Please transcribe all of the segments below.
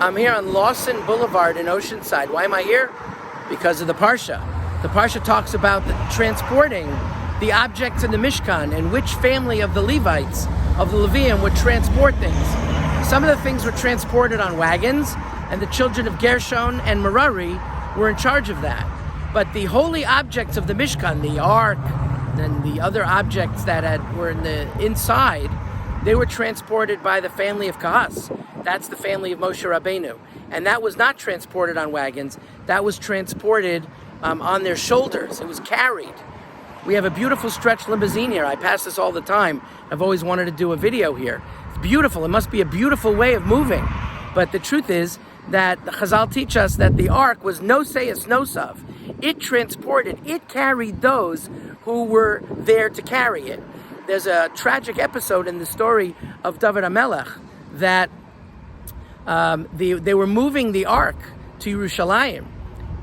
I'm here on Lawson Boulevard in Oceanside. Why am I here? Because of the Parsha. The Parsha talks about transporting the objects in the Mishkan and which family of the Levites, of the Levium, would transport things. Some of the things were transported on wagons, and the children of Gershon and Merari were in charge of that. But the holy objects of the Mishkan, the Ark, and the other objects that were in the inside, they were transported by the family of Kahas. That's the family of Moshe Rabbeinu. And that was not transported on wagons. That was transported on their shoulders. It was carried. We have a beautiful stretch limousine here. I pass this all the time. I've always wanted to do a video here. It's beautiful. It must be a beautiful way of moving. But the truth is that the Chazal teach us that the ark was noseus nosav. It transported, it carried those who were there to carry it. There's a tragic episode in the story of David HaMelech that they were moving the ark to Yerushalayim,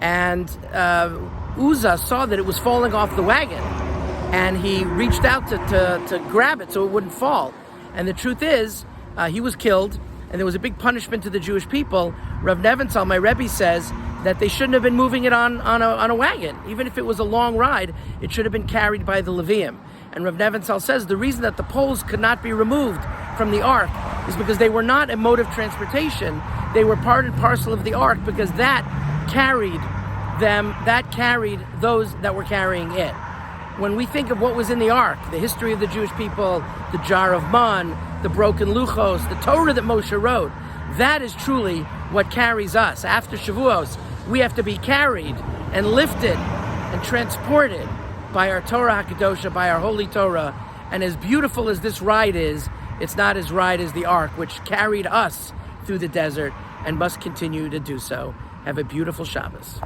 and Uzzah saw that it was falling off the wagon, and he reached out to grab it so it wouldn't fall. And the truth is, he was killed, and there was a big punishment to the Jewish people. Rav Neventhal, my Rebbe, says that they shouldn't have been moving it on a wagon. Even if it was a long ride, it should have been carried by the Levium. And Rav Neventhal says the reason that the poles could not be removed from the ark is because they were not a mode of transportation. They were part and parcel of the ark because that carried those that were carrying it. When we think of what was in the ark, the history of the Jewish people, the jar of man, the broken luchos, the Torah that Moshe wrote, that is truly what carries us. After Shavuos, we have to be carried and lifted and transported by our Torah HaKadosha, by our Holy Torah. And as beautiful as this ride is, it's not as ride as the ark, which carried us through the desert and must continue to do so. Have a beautiful Shabbos.